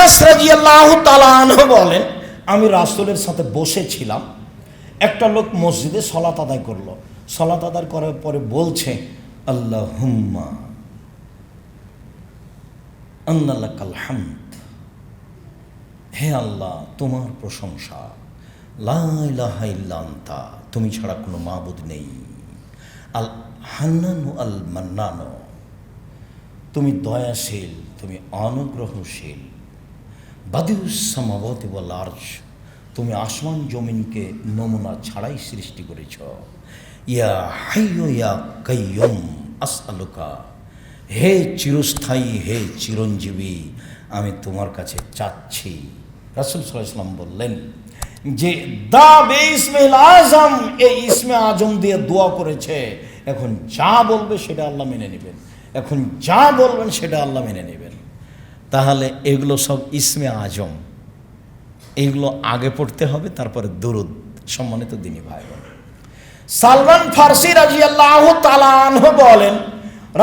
আব্বাস রাদিয়াল্লাহু তাআলা আনহু বলেন, আমি রাসূলের সাথে বসেছিলাম, একটা লোক মসজিদে সালাত আদায় করলো। সালাত আদায় করার পরে বলছে, আল্লাহুম্মা আন্না লাকাল হামদ, হে আল্লাহ তোমার প্রশংসা, লা ইলাহা ইল্লা আনতা, তুমি ছাড়া কোনো মাবুদ নেই, আল হান্নানু আল মান্নানু, তুমি দয়াশীল, তুমি অনুগ্রহশীল, বাদিউস সামাওয়াতি ওয়াল আরশ, তুমি আসমান জমিনকে নমুনা ছাড়াই সৃষ্টি করেছ। ইয়া হাইয়্যু ইয়া কাইয়্যুম আসআলুকা, হে চিরস্থায়ী, হে চিরঞ্জীবী, আমি তোমার কাছে চাচ্ছি। রাসূল সাল্লাল্লাহু আলাইহি ওয়াসাল্লাম বললেন যে দা বিসমিল আজম, এই ইসমে আজম দিয়ে দোয়া করেছে, এখন যা বলবে সেটা আল্লাহ মেনে নেবেন, এখন যা বলবেন সেটা আল্লাহ মেনে নেবেন। তাহলে এগুলো সব ইসমে আজম, এইগুলো আগে পড়তে হবে, তারপরে দুরুদ। সম্মানিত দিনী ভাই বোন, সালমান ফারসি রাদিয়াল্লাহু তাআলা আনহু বলেন,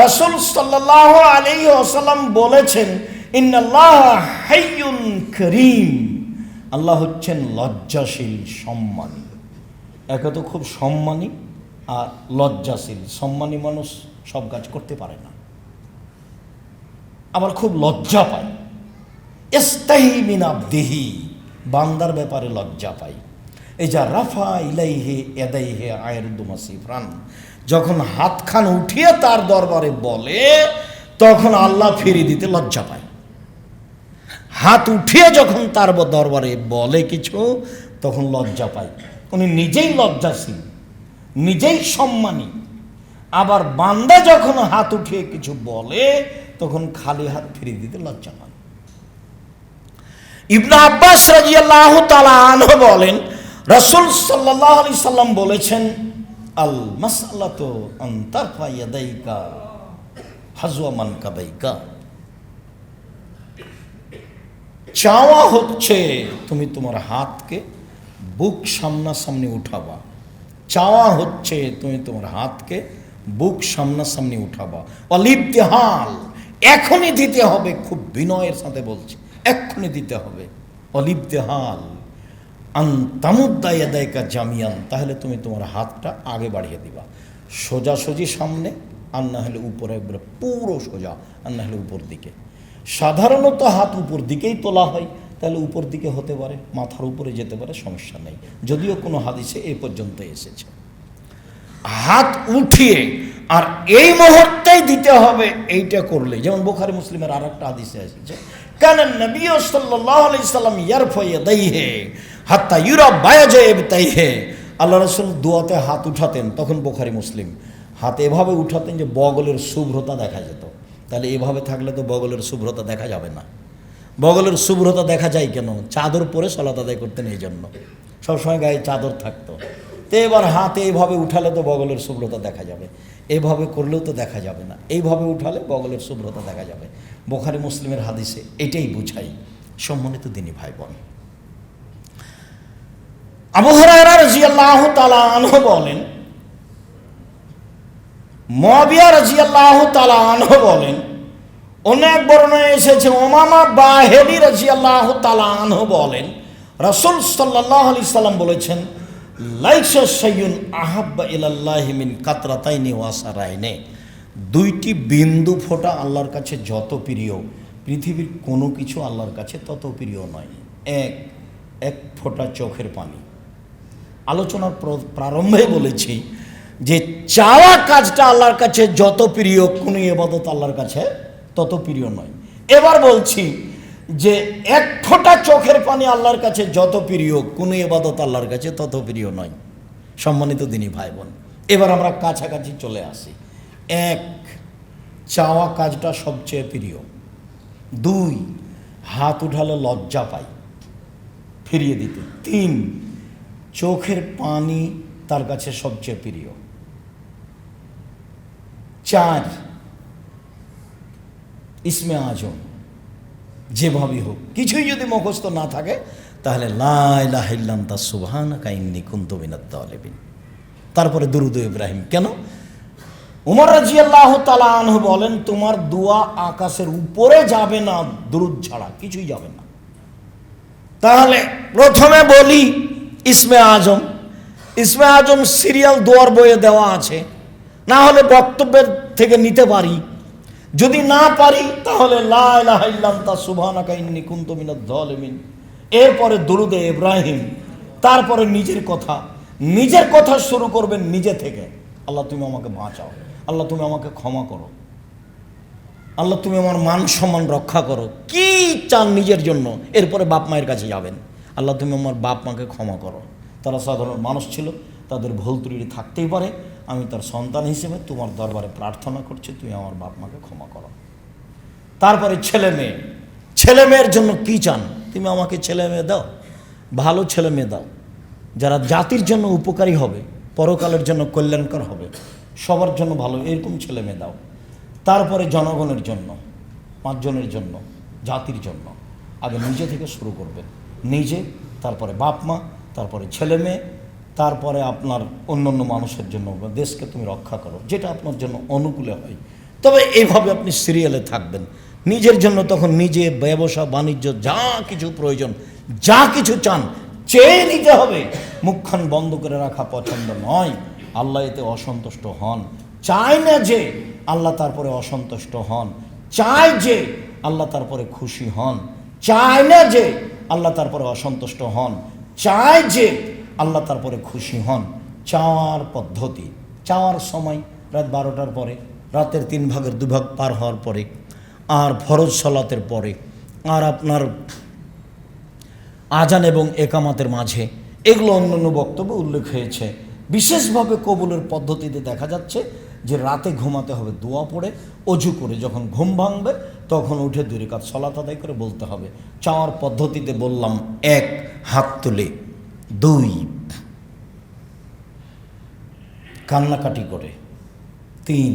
রাসূল সাল্লাল্লাহু আলাইহি ওয়াসাল্লাম বলেছেন, ইন্নাল্লাহা হাইয়ুন কারীম, আল্লাহ হচ্ছেন লজ্জাশীল, সম্মানী। একে তো খুব সম্মানী আর লজ্জাশীল। সম্মানী মানুষ সব কাজ করতে পারে না, আবার খুব লজ্জা পায়। ইস্তাহি মিন আবদিহি, বান্দার ব্যাপারে লজ্জা পাই। এই যা রাফা ইলাইহি ইয়াদাইহি আয়রুদু মাসিফরান, যখন হাতখান উঠিয়ে তার দরবারে বলে তখন আল্লাহ ফিরিয়ে দিতে লজ্জা পায়। হাত উঠিয়ে যখন তার দরবারে বলে কিছু, তখন লজ্জা পায়। উনি নিজেই লজ্জাশীল, নিজেই সম্মানী। আবার বান্দা যখন হাত উঠিয়ে কিছু বলে তখন খালি হাত ফিরিয়ে দিতে লজ্জা পায়। ইবনে আব্বাস রাদিয়াল্লাহু তাআলা আনহু বলেন, রাসূল সাল্লাল্লাহু আলাইহি সাল্লাম বলেছেন, আল মাসআলাতু আন তারফা ইয়াদাইকা হাজওয়া মানকাবাইকা, চাওয়া হচ্ছে তুমি তোমার হাতকে বুক সামনাসামনি উঠাবা। চাওয়া হচ্ছে তুমি তোমার হাতকে বুক সামনাসামনি উঠাবা। অলিবতিহাল, এখনই দিতে হবে, খুব বিনয়ের সাথে বলছে, এক্ষুনি দিতে হবে। অলিবতিহাল আন তামুদ্দা ইয়াদাইকা জামিয়ান, তাহলে তুমি তোমার হাতটা আগে বাড়িয়ে দিবা, সোজাসুজি সামনে, আর না হলে উপরে একবারে পুরো সোজা, আর না হলে উপর দিকে। সাধারণত হাত উপর দিকেই তোলা হয়, তাহলে উপর দিকে হতে পারে, মাথার উপরে যেতে পারে, সমস্যা নেই, যদিও কোনো হাদিসে এই পর্যন্ত এসেছে। হাত উঠিয়ে আর এই মুহূর্তেই দিতে হবে, এইটা করলে, যেমন বুখারী মুসলিমের আর একটা হাদিসে এসেছে, কানা নবী সাল্লাল্লাহু আলাইহি সাল্লাম ইয়ারফা ইয়াদাইহি হাত্তা ইউরা বায়াজা ইবতাইহি, আল্লাহ রাসূল দোয়াতে হাত উঠাতেন, তখন বুখারী মুসলিম, হাত এভাবে উঠাতেন যে বগলের শুভ্রতা দেখা যেত। তাহলে এভাবে থাকলে তো বগলের শুভ্রতা দেখা যাবে না। বগলের শুভ্রতা দেখা যায় কেন? চাদর পরে সালাত আদায় করতেন, এই জন্য সবসময় গায়ে চাদর থাকতো। তো এবার হাতে এইভাবে উঠালে তো বগলের শুভ্রতা দেখা যাবে, এইভাবে করলেও তো দেখা যাবে না, এইভাবে উঠালে বগলের শুভ্রতা দেখা যাবে। বুখারী মুসলিমের হাদিসে এটাই বুঝাই। সম্মানিত দিনী ভাই বোন, আবু হুরায়রা রাদিয়াল্লাহু তাআলা আনহু বলেন, মুআবিয়া রাদিয়াল্লাহু তাআলা আনহু বলেন, অনেক বর্ণনায় এসেছে, উমামা বাহিলি রাদিয়াল্লাহু তাআলা আনহু বলেন, রাসূল সাল্লাল্লাহু আলাইহি সাল্লাম বলেছেন, লাইসা শাইউন আহাব্বা ইলাল্লাহি মিন কাতরাতাইনি ওয়াসারাইনি, দুইটি বিন্দু ফোঁটা আল্লাহর কাছে যত প্রিয়, পৃথিবীর কোনো কিছু আল্লাহর কাছে তত প্রিয় নয়। এক ফোঁটা চোখের পানি। আলোচনার প্রারম্ভে বলেছি যে চাওয়া কাজটা আল্লাহর কাছে যত প্রিয়, কোনো ইবাদত আল্লাহর কাছে তত প্রিয় নয়। এবার বলছি যে এক ফোঁটা চোখের পানি আল্লাহর কাছে যত প্রিয়, কোনো ইবাদত আল্লাহর কাছে তত প্রিয় নয়। সম্মানিত দিনী ভাই বোন, এবার আমরা কাছাকাছি চলে আসি। এক, চাওয়া কাজটা সবচেয়ে প্রিয়। দুই, হাত উঠালে লজ্জা পাই, ফিরিয়ে দিতে। তিন, চোখের পানি তার কাছে সবচেয়ে প্রিয়। চার, ইসমে আজম যেভাবেই হোক, কিছুই যদি মুখস্থ না থাকে তাহলে লা ইলাহা ইল্লা আনতা সুবহানাকা ইন্নী কুনতু মিনাজ জালিমিন। তারপরে দুরূদ ইব্রাহিম। কেন? উমর রাদিয়াল্লাহু তাআলা আনহু বলেন, তোমার দোয়া আকাশের উপরে যাবে না দুরূদ ছাড়া, কিছুই যাবে না। তাহলে প্রথমে বলি ইসমে আজম। ইসমে আজম সিরিয়াল দোয়ার বইয়ে দেওয়া আছে, না হলে বক্তব্যের থেকে নিতে পারি। যদি না পারি তাহলে লা ইলাহা ইল্লা আনতা সুবহানাকা ইন্নী কুনতু মিনাজ জালিমিন, এরপরে দুরুদে ইব্রাহিম, তারপরে নিজের কথা শুরু করবেন নিজে থেকে। আল্লাহ তুমি আমাকে বাঁচাও, আল্লাহ তুমি আমাকে ক্ষমা করো, আল্লাহ তুমি আমার মান সম্মান রক্ষা করো, কি চান নিজের জন্য। এরপরে বাপ মায়ের কাছে যাবেন, আল্লাহ তুমি আমার বাপ মাকে ক্ষমা করো, তারা সাধারণ মানুষ ছিল, তাদের ভুল ত্রুটি থাকতেই পারে, আমি তার সন্তান হিসেবে তোমার দরবারে প্রার্থনা করছি, তুমি আমার বাপ মাকে ক্ষমা করো। তারপরে ছেলে মেয়ের জন্য কি চান, তুমি আমাকে ছেলে মেয়ে দাও, ভালো ছেলে মেয়ে দাও, যারা জাতির জন্য উপকারী হবে, পরকালের জন্য কল্যাণকর হবে, সবার জন্য ভালো, এরকম ছেলে মেয়ে দাও। তারপরে জনগণের জন্য, 5 জনের জন্য, জাতির জন্য। আগে নিজে থেকে শুরু করবেন, নিজে, তারপরে বাপ মা, তারপরে ছেলে মেয়ে, তারপরে আপনার অন্যান্য মানুষের জন্য। দেশকে তুমি রক্ষা করো, যেটা আপনার জন্য অনুকূলে হয়। তবে এইভাবে আপনি সিরিয়ালে থাকবেন। নিজের জন্য তখন নিজে ব্যবসা বাণিজ্য যা কিছু প্রয়োজন, যা কিছু চান চেয়ে নিতে হবে। মুখখান বন্ধ করে রাখা পছন্দ নয়, আল্লাহ এতে অসন্তুষ্ট হন। চায় না যে আল্লাহ তারপরে অসন্তুষ্ট হন, চায় যে আল্লাহ তারপরে খুশি হন, চায় না যে আল্লাহ তারপরে অসন্তুষ্ট হন, চায় যে আল্লাহ তারপরে খুশি হন। চাওয়ার পদ্ধতি, চাওয়ার সময় রাত 12টার পরে, রাতের 3 ভাগের 2 ভাগ পার হওয়ার পরে, আর ফরজ সালাতের পরে, আর আপনার আজান এবং একামাতের মাঝে, এগুলো অন্যান্য বক্তব্যে উল্লেখ হয়েছে। বিশেষভাবে কবুলের পদ্ধতিতে দেখা যাচ্ছে যে রাতে ঘুমাতে হবে দোয়া পড়ে, অজু করে যখন ঘুম ভাঙবে তখন উঠে 2 রাকাত সালাত আদায় করে বলতে হবে। চাওয়ার পদ্ধতিতে বললাম, 1 হাত তুলে, 2 কান্নাকাটি করে, 3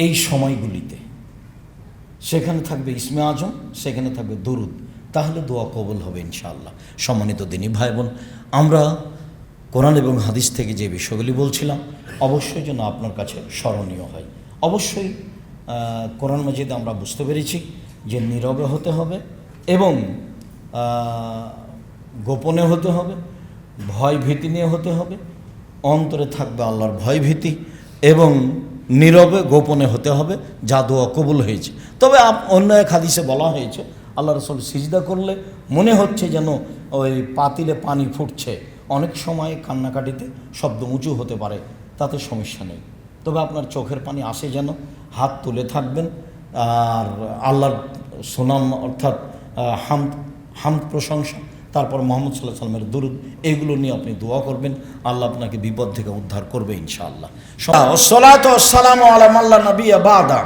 এই সময়গুলিতে সেখানে থাকবে ইসমে আজম, সেখানে থাকবে দুরুদ, তাহলে দোয়া কবুল হবে ইনশাআল্লাহ। সম্মানিত দিনী ভাই বোন, আমরা কোরআন এবং হাদিস থেকে যে বিষয়গুলি বলছিলাম অবশ্যই যেন আপনার কাছে স্মরণীয় হয়। অবশ্যই কোরআন মাজিদে আমরা বুঝতে পেরেছি যে নীরবে হতে হবে এবং গোপনে হতে হবে, ভয় ভীতি নিয়ে হতে হবে, অন্তরে থাকবে আল্লাহর ভয় ভীতি, এবং নীরবে গোপনে হতে হবে, যা দোয়া কবুল হয়েছে। তবে অন্য এক হাদিসে বলা হয়েছে আল্লাহ রসুল সিজদা করলে মনে হচ্ছে যেন ওই পাতিলে পানি ফুটছে। অনেক সময় কান্নাকাটিতে শব্দ উঁচু হতে পারে, তাতে সমস্যা নেই, তবে আপনার চোখের পানি আসে যেন, হাত তুলে থাকবেন। আর আল্লাহর সুনাম অর্থাৎ হামদ প্রশংসা, তারপর মুহাম্মদ সাল্লাল্লাহু আলাইহি সাল্লামের দুরূদ, এগুলো নিয়ে আপনি দোয়া করবেন, আল্লাহ আপনাকে বিপদ থেকে উদ্ধার করবে ইনশাআল্লাহ। সালাতু ওয়াসসালামু আলা মান লা নাবিয়্যা বা'দা।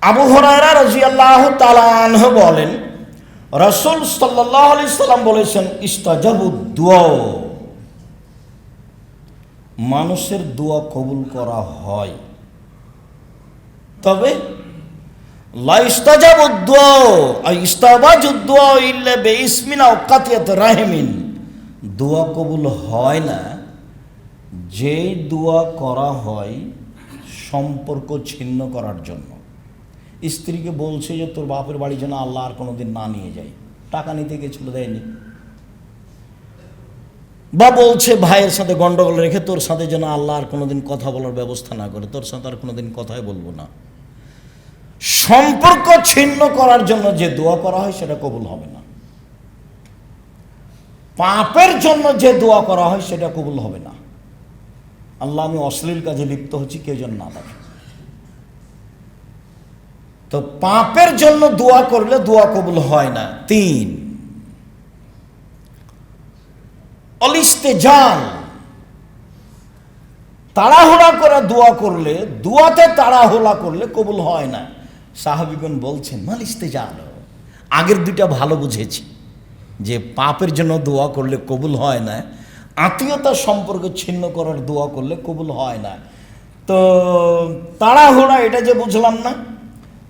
আবু হুরায়রা রাদিয়াল্লাহু তাআলা আনহু বলেন, রাসূল সাল্লাল্লাহু আলাইহি সাল্লাম বলেছেন, ইস্তাজাবুদ দুআ, মানুষের দোয়া কবুল করা হয়, তবে লা ইস্তাজাবুদ দুআ আই ইস্তাবাজুদ দুআ ইল্লা বিইসমিন আও কাতিয়াত রাহিমিন। দোয়া কবুল হয় না যে দোয়া করা হয় সম্পর্ক ছিন্ন করার জন্য। স্ত্রীকে বলছে যে তোর বাপের বাড়ি যেন আল্লাহ আর কোনোদিন না নিয়ে যায়, টাকা নিতে গেছিল দেয়নি, বা বলছে ভাইয়ের সাথে গন্ডগোল রেখে তোর সাথে যেন আল্লাহ আর কোনোদিন কথা বলার ব্যবস্থা না করে, তোর সাথে আর কোনোদিন কথাই বলবো না। সম্পর্ক ছিন্ন করার জন্য যে দোয়া করা হয় সেটা কবুল হবে না। পাপের জন্য যে দোয়া করা হয় সেটা কবুল হবে না। আল্লাহ আমি অশ্লীল কাজে লিপ্ত হচ্ছি, কেউ যেন না দেখে। তো পাপের জন্য দোয়া করলে দোয়া কবুল হয় না। 3 অলিস্তেজাল, তাড়াহুড়া করে দোয়া করলে, দোয়াতে তাড়াহুড়া করলে কবুল হয় না। সাহাবীগণ বলছেন মাল ইস্তেজাল, আগের 2টা ভালো বুঝেছি যে পাপের জন্য দোয়া করলে কবুল হয় না, আত্মীয়তার সম্পর্ক ছিন্ন করার দোয়া করলে কবুল হয় না। তো তাড়াহুড়া এটা যে বুঝলাম না।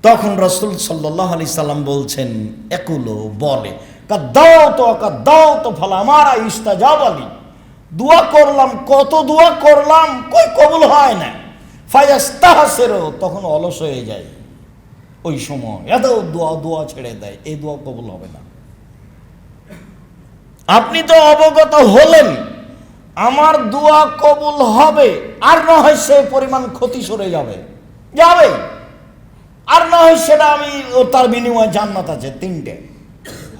তখন রাসূল সাল্লাল্লাহু আলাইহি সাল্লাম বলছেন, একুলো বলে, কাদাও তো ফালা আমারা ইস্তাজাব আলী, দোয়া করলাম, কত দোয়া করলাম, কই কবুল হয় না। ফায়াস্তাহসিরু, তখন অলস হয়ে যায়, ওই সময় এত দোয়া ছেড়ে দেয়, এই দোয়া কবুল হবে না। আপনি তো অবগত হলেন আমার দোয়া কবুল হবে, আর না হয় সে পরিমাণ ক্ষতি সরে যাবে, আর না হয় সেটা আমি তার বিনিময়ে জান্নাত আছে তিনটে,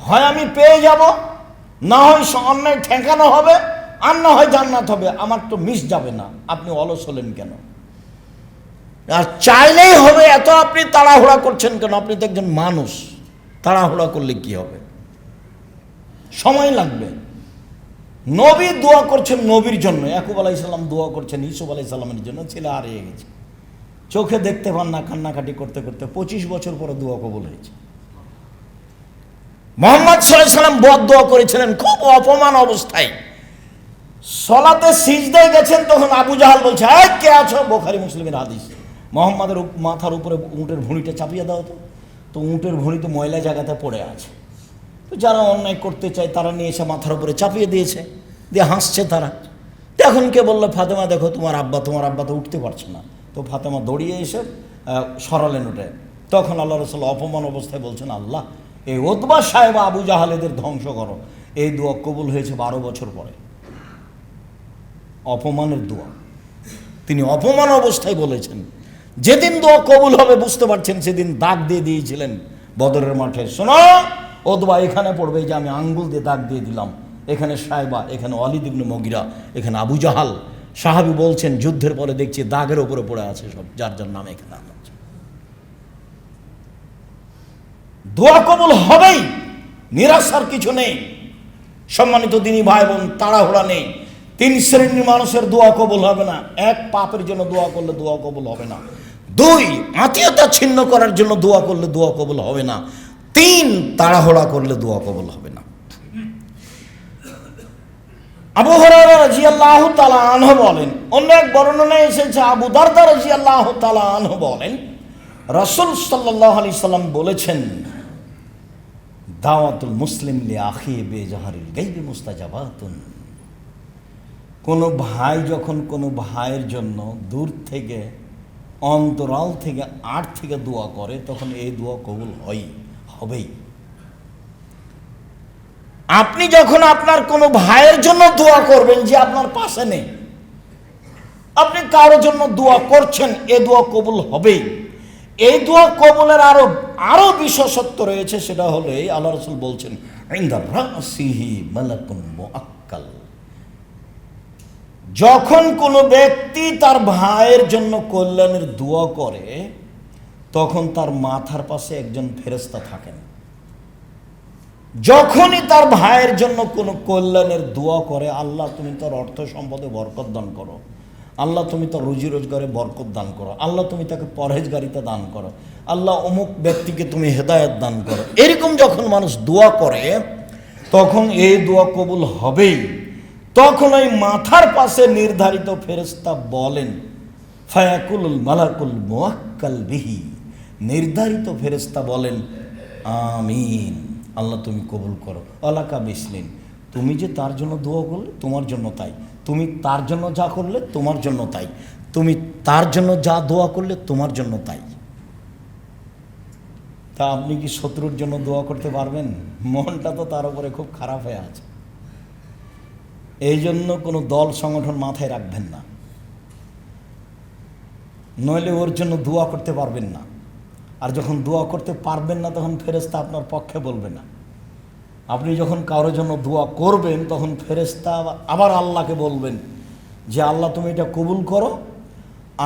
হয় আমি পেয়ে যাব, না হয় অন্যায় ঠেকানো হবে, আর না হয় জান্নাত হবে। আমার তো মিস যাবে না। আপনি অলস হলেন কেন? আর চাইলেই হবে এত আপনি তাড়াহুড়া করছেন কেন? আপনি তো একজন মানুষ, তাড়াহুড়া করলে কি হবে? সময় লাগবে। নবী দোয়া করছেন নবীর জন্য, ইয়াকুব আলাইহিস সালাম দোয়া করছেন ইউসুফ আলাইহিস সালামের জন্য, ছেলে হারিয়ে গেছে, চোখে দেখতে পান না, কান্নাকাটি করতে করতে 25 বছর পরে দোয়া কবুল হয়েছে। মুহাম্মদ সাল্লাল্লাহু আলাইহি সাল্লাম বদ দোয়া করেছিলেন খুব অপমান অবস্থায়, সলাতে সিজদায় গেছেন, তখন আবু জাহাল বলছে, এই কে আছো? বুখারী মুসলিমের হাদিস। মুহাম্মাদের মাথার উপরে উটের ভুঁড়িটা চাপিয়ে দাও তো উটের ভুঁড়িতে ময়লা জায়গাতে পড়ে আছে। তো যারা অন্যায় করতে চায় তারা নিয়ে এসে মাথার উপরে চাপিয়ে দিয়েছে, দিয়ে হাসছে তারা। এখন কে বললো, ফাতেমা দেখো তোমার আব্বা তো উঠতে পারছে না। তো ফাতেমা দৌড়িয়ে এসে সরালেন উঠে। তখন আল্লাহ রাসূল অপমান অবস্থায় বলছেন, আল্লাহ এই উতবা সাহেব আবু জাহালেদের ধ্বংস করো। এই দোয়া কবুল হয়েছে 12 বছর পরে। অপমানের দোয়া তিনি অপমান অবস্থায় বলেছেন। যেদিন দোয়া কবুল হবে বুঝতে পারছেন, সেদিন দাগ দিয়ে দিয়েছিলেন বদরের মাঠে। শোনো, উতবা এখানে পড়বে, যে আমি আঙ্গুল দিয়ে দাগ দিয়ে দিলাম, এখানে সাইবা, এখানে ওয়ালিদ ইবনে মুগিরা, এখানে আবু জাহাল। সাহাবী বলছেন, যুদ্ধের পরে দেখছি দাগের উপরে পড়ে আছে সব, যার যার নাম এখানে আছে। দোয়া কবুল হবেই, নিরাশার কিছু নেই। সম্মানিত দিনী ভাই বোন, তাড়াহুড়া নেই। 3 শ্রেণীর মানুষের দোয়া কবুল হবে না। 1, পাপের জন্য দোয়া করলে দোয়া কবুল হবে না। 2, আত্মীয়তা ছিন্ন করার জন্য দোয়া করলে দোয়া কবুল হবে না। 3, তাড়াহুড়া করলে দোয়া কবুল হবে না। আবু হুরায়রা রাদিয়াল্লাহু তাআলা আনহু বলেন, অন্য এক বর্ণনায় এসেছে আবু দারদা রাদিয়াল্লাহু তাআলা আনহু বলেন, রাসূল সাল্লাল্লাহু আলাইহি সাল্লাম বলেছেন, দাওয়াতুল মুসলিম লি আখি বিজাহরিল গায়বি মুস্তাজাবাতুন। কোনো ভাই যখন কোনো ভাইয়ের জন্য দূর থেকে, অন্তরাল থেকে, আড় থেকে দোয়া করে, তখন এই দোয়া কবুল হবেই। আপনি যখন আপনার কোনো ভাইয়ের জন্য দোয়া করবেন যে আপনার পাশে নেই, আপনি কারোর জন্য দোয়া করছেন, এ দোয়া কবুল হবেই। এই দোয়া কবুলের আরো বিশেষত্ব রয়েছে, সেটা হলো আল্লাহ রাসূল বলছেন, ইনদা রাসিহি মালাকুন মুআক্কাল। যখন কোনো ব্যক্তি তার ভাইয়ের জন্য কল্যাণের দোয়া করে, তখন তার মাথার পাশে একজন ফেরেশতা থাকেন। যখনই তার ভাইয়ের জন্য কোনো কল্যাণের দোয়া করে, আল্লাহ তুমি তার অর্থ সম্পদে বরকত দান করো, আল্লাহ তুমি তার রুজি রোজগারে বরকত দান করো, আল্লাহ তুমি তাকে পরহেজগারিতা দান করো, আল্লাহ অমুক ব্যক্তিকে তুমি হেদায়েত দান করো, এরকম যখন মানুষ দোয়া করে, তখন এই দোয়া কবুল হবেই। তখন ওই মাথার পাশে নির্ধারিত ফেরেশতা বলেন, ফায়াকুলুল মালাকুল মুআক্কাল বিহি, নির্ধারিত ফেরেশতা বলেন, আমিন, আল্লাহ তুমি কবুল করো। আলাকা বিসলিন, তুমি যে তার জন্য দোয়া করলে তোমার জন্য তাই, তুমি তার জন্য যা করলে তোমার জন্য তাই, তুমি তার জন্য যা দোয়া করলে তোমার জন্য তাই। তা আপনি কি শত্রুর জন্য দোয়া করতে পারবেন? মনটা তো তার উপরে খুব খারাপ হয়ে আছে। এই জন্য কোনো দল সংগঠন মাথায় রাখবেন না, নইলে ওর জন্য দোয়া করতে পারবেন না। আর যখন দোয়া করতে পারবেন না, তখন ফেরেশতা আপনার পক্ষে বলবে না। আপনি যখন কারোর জন্য দোয়া করবেন, তখন ফেরেশতা আবার আল্লাহকে বলবেন যে আল্লাহ তুমি এটা কবুল করো,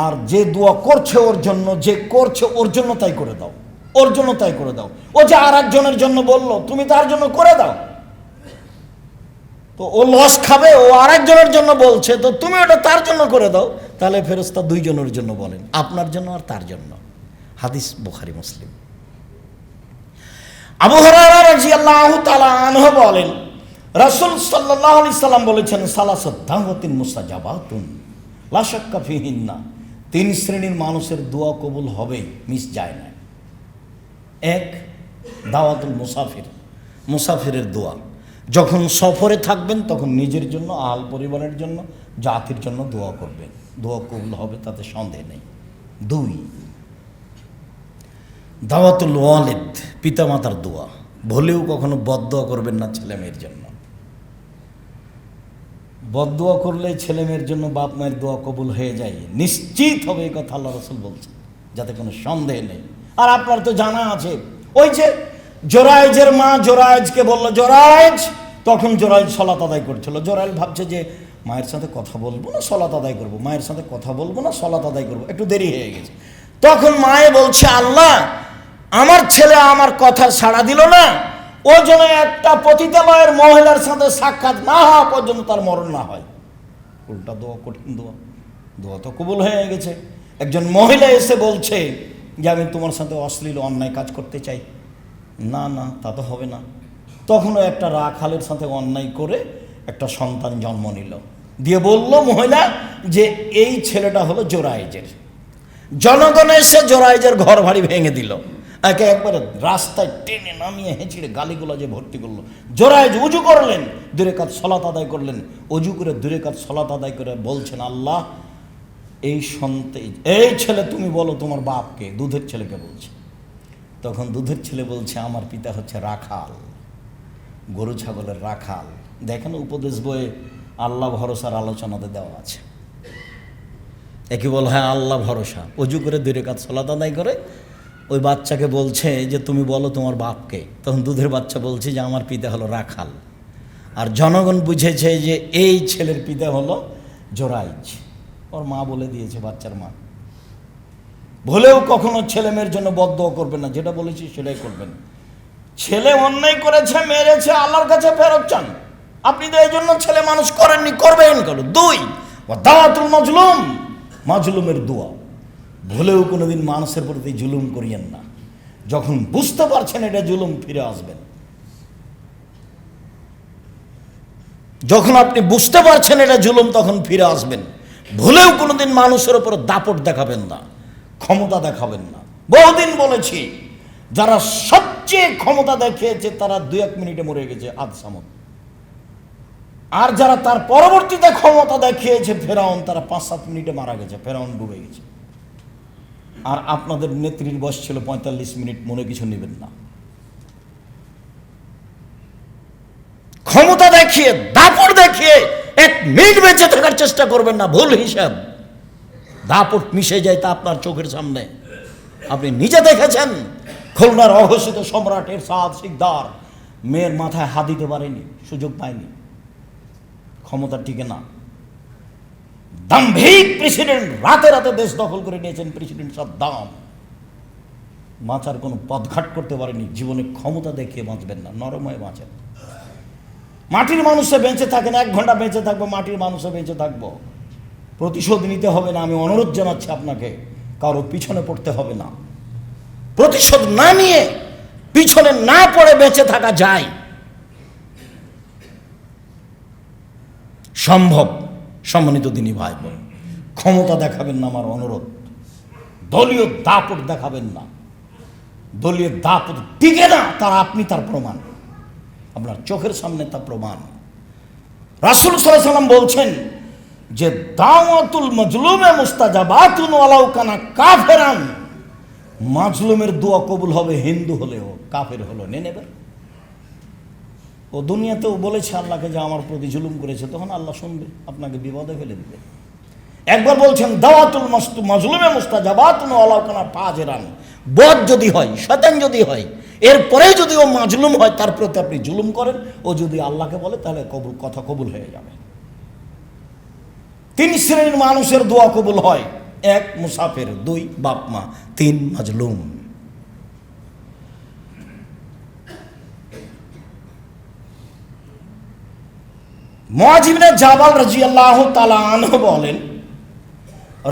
আর যে দোয়া করছে ওর জন্য, যে করছে ওর জন্য তাই করে দাও, ওর জন্য তাই করে দাও। ও যে আর একজনের জন্য বললো, তুমি তার জন্য করে দাও। তো ও লস খাবে, ও আরেকজনের জন্য বলছে, তো তুমি ওটা তার জন্য করে দাও। তাহলে ফেরেশতা 2 জনের জন্য বলেন, আপনার জন্য আর তার জন্য। হাদিস বুখারী মুসলিম। আবু হুরায়রা রাদিয়াল্লাহু তাআলা আনহু বলেন, রাসূল সাল্লাল্লাহু আলাইহি সাল্লাম বলেছেন, সালাসাত দাওয়াতিন মুস্তাজাবাতুন লা শাক্কা ফিহিন্না। 3 শ্রেণীর মানুষের দোয়া কবুল হবে, মিস যায় না। 1, দাওয়াতুল মুসাফির, মুসাফিরের দোয়া। যখন সফরে থাকবেন, তখন নিজের জন্য, আল পরিবারের জন্য, জাতির জন্য দোয়া করবেন, দোয়া কবুল হবে, তাতে সন্দেহ নেই। 2, দাওয়াতুল ওয়ালিদ, পিতামাতার দোয়া। ভুলেও কখনো বদদোয়া করবেন না ছেলে মেয়ের জন্য। বদদুয়া করলে ছেলে মেয়ের জন্য বাপ মায়ের দোয়া কবুল হয়ে যায়, নিশ্চিত হবে, এই কথা আল্লাহ রসুল বলছে, যাতে কোনো সন্দেহ নেই। আর আপনার তো জানা আছে, ওই যে জোরায়েজের মা জোরায়েজকে বলল জোরায়েজ, তখন জোরায়েজ সলাত আদায় করছিল। জোরায়েজ ভাবছে যে মায়ের সাথে কথা বলবো না সলাত আদায় করবো, মায়ের সাথে কথা বলবো না সলাত আদায় করবো, একটু দেরি হয়ে গেছে। তখন মায়ে বলছে, আল্লাহ আমার ছেলে আমার কথা সাড়া দিল না, ও যেন একটা পতিতালয়ের মহিলার সাথে সাক্ষাৎ না হওয়া পর্যন্ত তার মরণ না হয়। উল্টা দোয়া, কঠিন দোয়া, দোয়া তো কবুল হয়ে গেছে। একজন মহিলা এসে বলছে যে আমি তোমার সাথে অশ্লীল অন্যায় কাজ করতে চাই। না না, তা তো হবে না। তখনও একটা রাখালের সাথে অন্যায় করে একটা সন্তান জন্ম নিল, দিয়ে বলল মহিলা যে এই ছেলেটা হলো জোরায়েজের। জনগণ এসে জোরায়েজের ঘর বাড়ি ভেঙে দিল, একে একবারে রাস্তায় টেনে নামিয়ে হেঁচড়ে গালিগুলো যে ভর্তি করলো। জোরায়েজ উজু করলেন, 2 রাকাত সলাত আদায় করলেন, অজু করে 2 রাকাত সলাত আদায় করে বলছেন, আল্লাহ এই ছেলে তুমি বলো তোমার বাপকে, দুধের ছেলেকে বলছে। তখন দুধের ছেলে বলছে আমার পিতা হচ্ছে রাখাল, গরু ছাগলের রাখাল। দেখেন উপদেশ বইয়ে আল্লাহ ভরসার আলোচনাতে দেওয়া আছে। একে বল, হ্যাঁ আল্লাহ ভরসা। অজু করে 2 রাকাত সালাত আদায় করে ওই বাচ্চাকে বলছে যে তুমি বলো তোমার বাপকে। তখন দুধের বাচ্চা বলছে যে আমার পিতা হলো রাখাল। আর জনগণ বুঝেছে যে এই ছেলের পিতা হলো জোরায়েজ। ওর মা বলে দিয়েছে, বাচ্চার মা। ভুলেও কখনো ছেলে মেয়ের জন্য বদদোয়া করবেন না, যেটা বলেছি সেটাই করবেন। ছেলে অন্যায় করেছে, মেরেছে, আল্লাহর কাছে ফেরত চান। আপনি তো এই জন্য ছেলে মানুষ করেননি, করবেন কেন? 2 দাওয়াতুল মাজলুম, মাজলুমের দোয়া। ভুলেও কোনোদিন মানুষের প্রতি জুলুম করিয়েন না। যখন বুঝতে পারছেন এটা জুলুম, ফিরে আসবেন। যখন আপনি বুঝতে পারছেন এটা জুলুম, তখন ফিরে আসবেন। ভুলেও কোনোদিন মানুষের উপর দাপট দেখাবেন না, ক্ষমতা দেখাবেন না। বহুদিন বলেছি, যারা সবচেয়ে ক্ষমতা দেখিয়েছে তারা 2-1 মিনিটে মরে গেছে, আদসামত। আর যারা তার পরবর্তীতে ক্ষমতা দেখিয়েছে ফেরাউন, তারা 5-7 মিনিটে মারা গেছে, ফেরাউন ডুবে গেছে। আর আপনাদের নেত্রীর বয়স ছিল 45 মিনিট, মনে কিছু নেবেন না। ক্ষমতা দেখিয়ে, দাপট দেখিয়ে 1 মিনিট বেঁচে থাকার চেষ্টা করবেন না, ভুল হিসাব। দাপট মিশে যায় তা আপনার চোখের সামনে, আপনি নিজে দেখেছেন। খুলনার অঘোষিত সম্রাট এরশাদ শিকদার মেয়ের মাথায় হাত দিতে পারেনি, সুযোগ পায়নি, ক্ষমতা টিকে না। দাম্ভিক প্রেসিডেন্ট, রাতে রাতে দেশ দখল করে নিয়েছেন প্রেসিডেন্ট সাদ্দাম, বাঁচার কোনো পথঘাট করতে পারেনি। জীবনে ক্ষমতা দেখিয়ে বাঁচবেন না, নরম হয়ে বাঁচেন। মাটির মানুষে বেঁচে থাকেন, 1 ঘন্টা বেঁচে থাকবো, মাটির মানুষে বেঁচে থাকবো। প্রতিশোধ নিতে হবে না, আমি অনুরোধ জানাচ্ছি আপনাকে, কারো পিছনে পড়তে হবে না। প্রতিশোধ না নিয়ে, পিছনে না পড়ে বেঁচে থাকা যায়, সম্ভব। সম্মানিত দিনী ভাই বোন, ক্ষমতা দেখাবেন না, আমার অনুরোধ। দলীয় দাপট দেখাবেন না। দলীয় দাপট টিকে না, তার আপনি তার প্রমাণ, আপনার চোখের সামনে তা প্রমাণ। রাসূল সাল্লাল্লাহু আলাইহি ওয়াসাল্লাম বলছেন যে দাওয়াতুল মাজলুমে মুস্তাজাবাতুন ওয়ালাউ কানা কাফেরান। মাজলুমের দোয়া কবুল হবে, হিন্দু হলেও, কাফের হলো, নেবে। ও দুনিয়াতেও বলেছে আল্লাহকে যে আমার প্রতি জুলুম করেছে, তখন আল্লাহ শুনবে, আপনাকে বিপদে ফেলে দিবে। একবার বলছেন দাওয়াতুল মাজলুমে মুস্তাজাবাতুন ওয়ালাউ কানা ফাজিরান। বদ যদি হয়, শয়তান যদি হয়, এরপরে যদি ও মাজলুম হয়, তার প্রতি আপনি জুলুম করেন, ও যদি আল্লাহকে বলে তাহলে কথা কবুল হয়ে যাবে। 3 শ্রেণীর মানুষের দোয়া কবুল হয়: 1 মুসাফির, 2 বাপ মা, 3 মাজলুম। মুআয ইবনে জাবাল রাদিয়াল্লাহু তাআলা আনহু বলেন,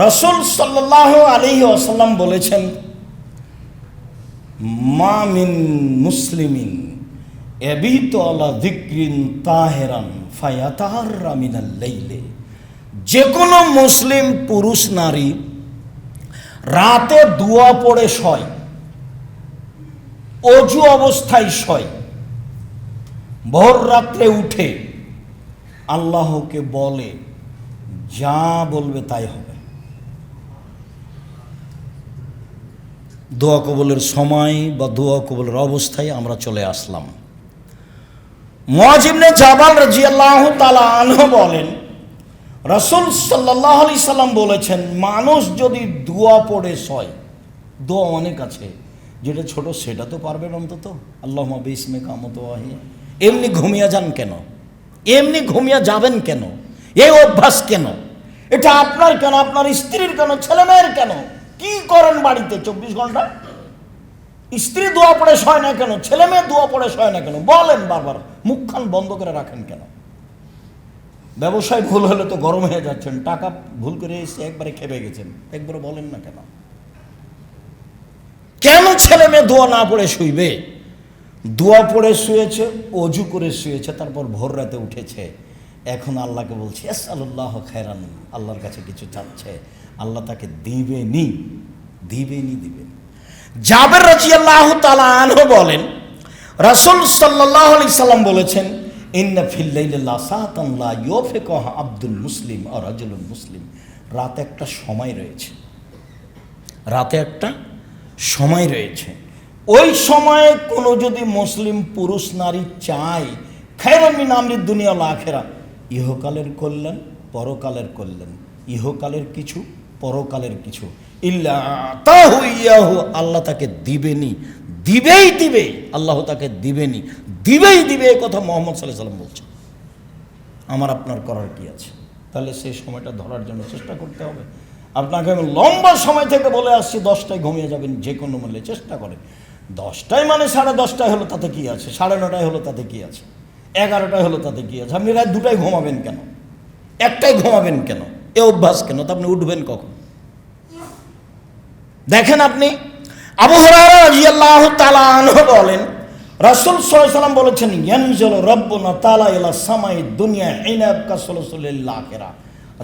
রাসূল সাল্লাল্লাহু আলাইহি ওয়াসাল্লাম বলেছেন, মা মিন মুসলিমিন ইয়াবিতু আলা যিকরিন তাহিরান ফায়াতাহাররা মিনাল লাইলি। যে কোনো মুসলিম পুরুষ নারী রাতে দোয়া পড়ে শয়, অজু অবস্থায় শয়, ভোর রাত্রে উঠে আল্লাহকে বলে, যা বলবে তাই হবে। দোয়া কবুলের সময় বা দোয়া কবুলের অবস্থায় আমরা চলে আসলাম। মুআয ইবনে জাবাল রাদিয়াল্লাহু তাআলা আনহু বলেন, রাসূল সাল্লাল্লাহু আলাইহি সাল্লাম বলেছেন, মানুষ যদি দোয়া পড়ে সয়, দোয়া অনেক আছে, যেটা ছোট সেটা তো পারবেন অন্তত, আল্লাহুম্মা বিসমিকা আমুতু-ওয়া-আহইয়া। এমনি ঘুমিয়ে যান কেন? এমনি ঘুমিয়ে যাবেন কেন? এই অভ্যাস কেন? এটা আপনার কেন, আপনার স্ত্রীর কেন, ছেলে মেয়ের কেন? কি করেন বাড়িতে 24 ঘন্টা? স্ত্রী দোয়া পড়ে শয় না কেন? ছেলে মেয়ে দোয়া পড়ে শয় না কেন? বলেন বারবার, মুখখান বন্ধ করে রাখেন কেন? ব্যবসায় ভুল হলে তো গরম হয়ে যাচ্ছেন, টাকা ভুল করে এসে একবারে খেপে গেছেন, একবারে বলেন না কেন? কেন ছেলে মেয়ে দোয়া না পড়ে শুইবে? দোয়া পড়ে শুয়েছে, অজু করে শুয়েছে, তারপর ভোর রাতে উঠেছে, এখন আল্লাহকে বলছে আসআলুল্লাহ খায়রান, আল্লাহর কাছে কিছু চাচ্ছে, আল্লাহ তাকে দিবেনি, দিবেনি, দিবেন। জাবের রাদিয়াল্লাহু তাআলা আনহু বলেন, রাসূল সাল্লাল্লাহু আলাইহি সাল্লাম বলেছেন, ইন্না ফিল লাইলি লাসাতান লা ইউফিকুহা আব্দুল মুসলিম আর রাজুলুল মুসলিম। রাতে একটা সময় রয়েছে, রাতে একটা সময় রয়েছে, ওই সময়ে কোনো যদি মুসলিম পুরুষ নারী চায় খায়রান মিন আমরিদ দুনিয়া ওয়াল আখিরা, ইহকালের কল্যাণ পরকালের কল্যাণ, ইহকালের কিছু পরকালের কিছু, ইল্লা তাহু ইয়াহু, আল্লাহ তাকে দিবেনি, দিবেই দিবে, আল্লাহ তাকে দিবেনি, দিবেই দিবে, এই কথা মুহাম্মদ সাল্লাল্লাহু আলাইহি সাল্লাম বলছেন। আমার আপনার করার কি আছে? তাহলে সেই সময়টা ধরার জন্য চেষ্টা করতে হবে। আপনাকে আমি লম্বা সময় থেকে বলে আসছি 10টায় ঘুমিয়ে যাবেন যে কোনো মূল্যে, চেষ্টা করেন। 10টায় মানে 10:30টায় হলো তাতে কি আছে, 9:30টায় হলো তাতে কি আছে, 11টায় হলো তাতে কি আছে? আপনি রাত 2টায় ঘুমাবেন কেন, 1টায় ঘুমাবেন কেন? এ অভ্যাস কেন? তো আপনি উঠবেন কখন? দেখেন আপনি, আবু হুরায়রা রাদিয়াল্লাহু তাআলা আনহু বলেন, রাসূল সাল্লাল্লাহু আলাইহি সাল্লাম বলেছেন, ইয়ানজিলু রাব্বুনা তাআলা ইলা সামাই দুনিয়া হিনা ইয়াবকা সুলুসুল আখিরা।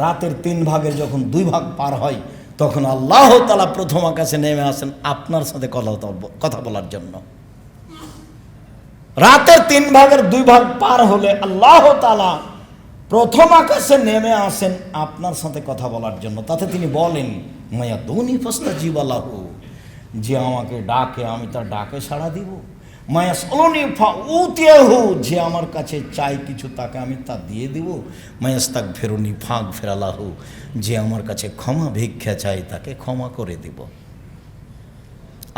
রাতের 3 ভাগের যখন 2 ভাগ পার হয়, তখন আল্লাহ তাআলা প্রথম আকাশে নেমে আসেন আপনার সাথে কথা বলার জন্য। রাতের 3 ভাগের 2 ভাগ পার হলে আল্লাহ তাআলা প্রথম আকাশে নেমে আসেন আপনার সাথে কথা বলার জন্য। তাতে তিনি বলেন, মায়া দুনি ফাস্তাজিবা লাহু, যে আমাকে ডাকে আমি তার ডাকে সাড়া দিব। মায়া সলনি ফাউতিয়াহু, যে আমার কাছে চাই কিছু তাকে আমি তা দিয়ে দিব। মায়াস্তাক ফেরুনি ফাঁক ফেরালাহু, যে আমার কাছে ক্ষমা ভিক্ষা চাই তাকে ক্ষমা করে দিব।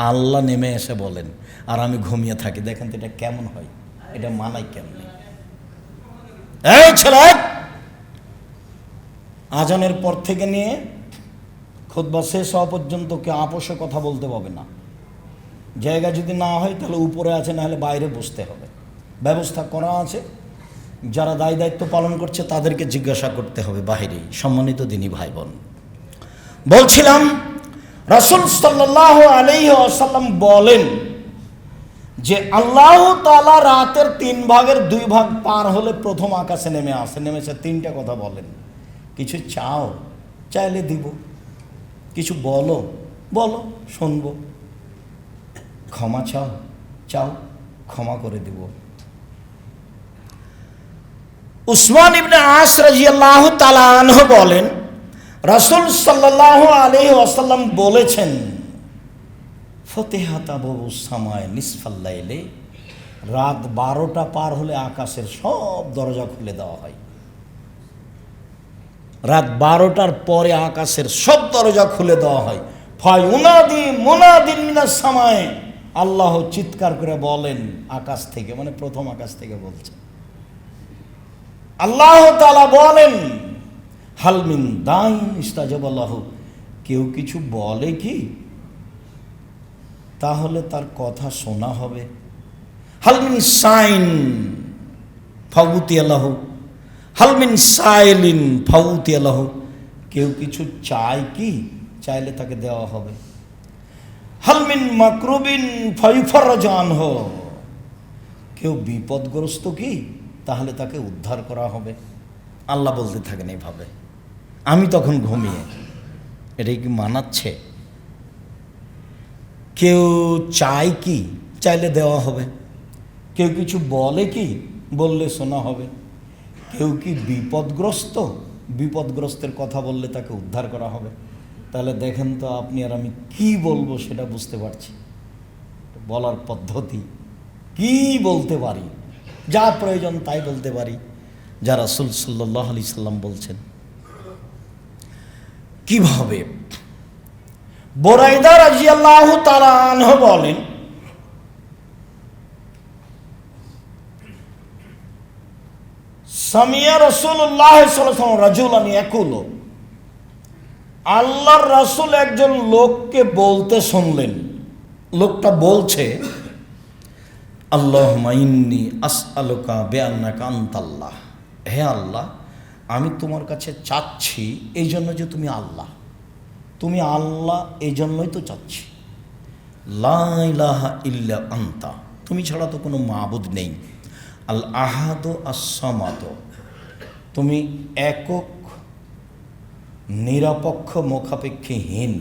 আল্লাহ নেমে এসে বলেন আর আমি ঘুমিয়ে থাকি। দেখেন তো এটা কেমন হয়? এটা মানাই কেমন? এই ছেলে, আজানের পর থেকে নিয়ে খুতবা শেষ হওয়া পর্যন্ত কে আপোষে কথা বলতে পারবে না। জায়গা যদি না হয় তাহলে উপরে আছে, না হলে বাইরে বসতে হবে, ব্যবস্থা করা আছে। যারা দায় দায়িত্ব পালন করছে তাদেরকে জিজ্ঞাসা করতে হবে বাইরেই। সম্মানিত দিনী ভাই বোন, বলছিলাম রাসূল সাল্লাল্লাহু আলাইহি ওয়াসাল্লাম বলেন যে আল্লাহ তাআলা রাতের 3 ভাগের 2 ভাগ পার হলে প্রথম আকাশে নেমে আসে। নেমেছে 3টা কথা বলেন, কিছু চাও, চাইলে দিব, কিছু বলো, বলো শুনবো, ক্ষমা চাও, চাও ক্ষমা করে দিব। উসমান ইবনে আস রাদিয়াল্লাহু তাআলা আনহু বলেন, রাসূল সাল্লাল্লাহু আলাইহি ওয়াসাল্লাম বলেছেন, ফতিহাত আবওয়াবুস সামায়ে নিসফাল লাইলে, রাত 12টা পার হলে আকাশের সব দরজা খুলে দেওয়া হয়। রাত 12টার পরে আকাশের সব দরজা খুলে দেওয়া হয়। ফায়ুনাদি মুনাদিন মিনাস সামায়ে, আল্লাহ চিৎকার করে বলেন আকাশ থেকে, মানে প্রথম আকাশ থেকে বলছে। আল্লাহ তাআলা বলেন, হাল মিন দাইন ইস্তাজাবা লাহু, কেউ কিছু বলে কি তাহলে তার কথা শোনা হবে। হাল মিন সাইন ফাউতিয়া লাহু, হাল মিন সাইলিন ফাউতিয়া লাহু, কেউ কিছু চায় কি, চাইলে তাকে দেওয়া হবে। হাল মিন মাকরুবিন ফায়ুফাররাজ আনহু, কেউ বিপদগ্রস্ত কি, তাহলে তাকে উদ্ধার করা হবে। আল্লাহ বলতে থাকেন এইভাবে, আমি তখন ঘুমিয়ে। এটাই কি মানাচ্ছে? কেউ চায় কি, চাইলে দেওয়া হবে। কেউ কিছু বলে কি, বললে শোনা হবে। কেউ কি বিপদগ্রস্ত, বিপদগ্রস্তের কথা বললে তাকে উদ্ধার করা হবে। তাহলে দেখেন তো আপনি আর আমি কি বলবো সেটা বুঝতে পারছি। বলার পদ্ধতি কি বলতে পারি, যা প্রয়োজন তাই বলতে পারি, যা রাসূল সাল্লাল্লাহু আলাইহি সাল্লাম বলছেন। কিভাবে? বুরাইদা রাদিয়াল্লাহু তাআলা আনহু বলেন, সামিয়া রাসূলুল্লাহ সাল্লাল্লাহু আলাইহি ওয়াসাল্লাম রাজুলান ইয়াকুলু, আল্লাহর রাসূল একজন লোককে বলতে শুনলেন। লোকটা বলছে, আল্লাহুম্মা ইন্নী আসআলুকা বিআন্নাকা আনতাল্লাহ, হে আল্লাহ, আমি তোমার কাছে চাচ্ছি এই জন্য যে তুমি আল্লাহ, তুমি আল্লাহ, এই জন্যই তো চাচ্ছি। লা ইলাহা ইল্লা আনতা, তুমি ছাড়া তো কোনো মাবুদ নেই। আল আহাদ আস-সামাদ, তুমি একক, নিরপেক্ষ, মুখাপেক্ষীহীন।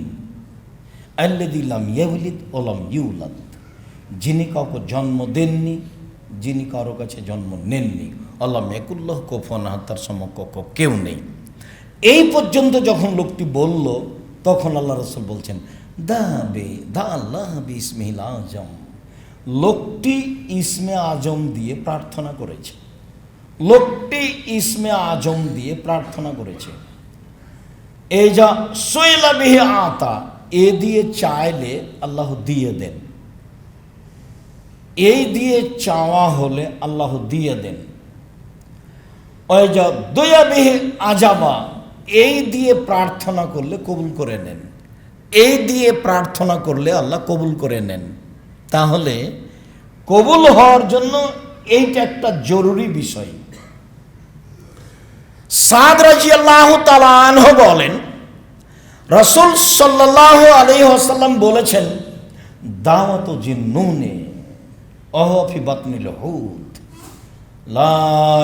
আল্লাযী লাম ইয়ালিদ ওয়া লাম ইউলাদ, যিনি কাউকে জন্ম দেননি, যিনি কারো কাছে জন্ম নেননি। আল্লাহ ইয়াকুল্লাহু কুফুয়ান আহাদ, তার সমকক্ষ কেউ নেই। এই পর্যন্ত যখন লোকটি বলল, তখন আল্লাহ রাসূল বলছেন, দা আল্লাহ বিসমিহিল আজম। লোকটি ইসমে আজম দিয়ে প্রার্থনা করেছে। লোকটি ইসমে আজম দিয়ে প্রার্থনা করেছে। এই যা সুইলা বিহি আতা, এ দিয়ে চাইলে আল্লাহ দিয়ে দেন। এই দিয়ে চাওয়া হলে আল্লাহ দিয়ে দেন। ওই যা দুয়া বিহি আজাবা, এই দিয়ে প্রার্থনা করলে কবুল করে নেন। এই দিয়ে প্রার্থনা করলে আল্লাহ কবুল করে নেন। তাহলে কবুল হওয়ার জন্য এইটা একটা জরুরি বিষয়। সাদ রাদিয়াল্লাহু তাআলা আনহু বলেন, রাসূল সাল্লাল্লাহু আলাইহি ওয়াসাল্লাম বলেছেন, দাওয়াতু জিন্নুনে ওয়া ফি বাতনিল হুত, লা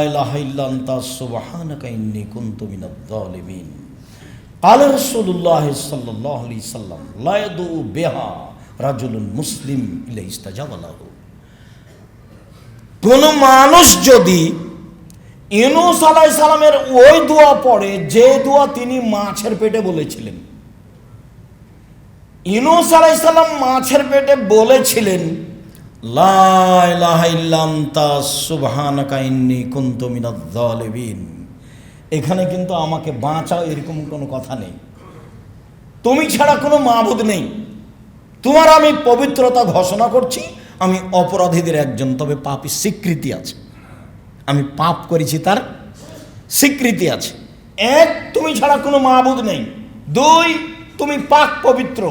ইলাহা ইল্লা আনতা সুবহানাকা ইন্নী কুনতু মিনাজ জালিমিন। ক্বালা রাসূলুল্লাহ সাল্লাল্লাহু আলাইহি ওয়াসাল্লাম, লা ইয়াদু বিহা রাজুলুন মুসলিম ইল্লা ইস্তাজাবা লাহু। কোন মানুষ যদি ইউনূস আলাইহিস সালামের ওই দোয়া পড়ে, যে দোয়া তিনি মাছের পেটে বলেছিলেন। ইউনূস আলাইহিস সালাম মাছের পেটে বলেছিলেন, লা ইলাহা ইল্লা আনতা সুবহানাকা ইন্নী কুনতু মিনাজ জালিমিন। এখানে কিন্তু আমাকে বাঁচাও এরকম কোনো কথা নেই। তুমি ছাড়া কোনো মাবুদ নেই। তোমার আমি পবিত্রতা ঘোষণা করছি, আমি অপরাধীদের একজন, তবে পাপী স্বীকৃতি আছে। আমি পাপ করেছি তার স্বীকৃতি আছে। এক, তুমি ছাড়া কোনো মাবুদ নেই। দুই, তুমি পাক পবিত্র।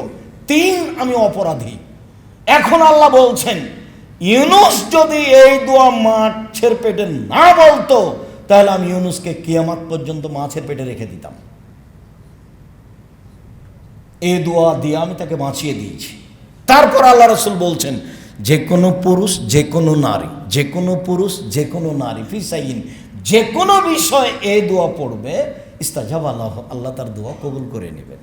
তিন, আমি অপরাধী। এখন আল্লাহ বলছেন, ইউনূস যদি এই দোয়া মাছের পেটে না বলতো, তাহলে আমি ইউনূসকে কিয়ামত পর্যন্ত মাছের পেটে রেখে দিতাম। এই দোয়া দিয়ে আমি তাকে বাঁচিয়ে দিয়েছি। তারপর আল্লাহ রাসূল বলছেন, যে কোনো পুরুষ, যে কোনো নারী, যে কোনো পুরুষ, যে কোনো নারী, ফিসাইন, যে কোনো বিষয় এই দোয়া পড়বে, ইস্তাজাবা লাহু, আল্লাহ তার দোয়া কবুল করে নেবেন।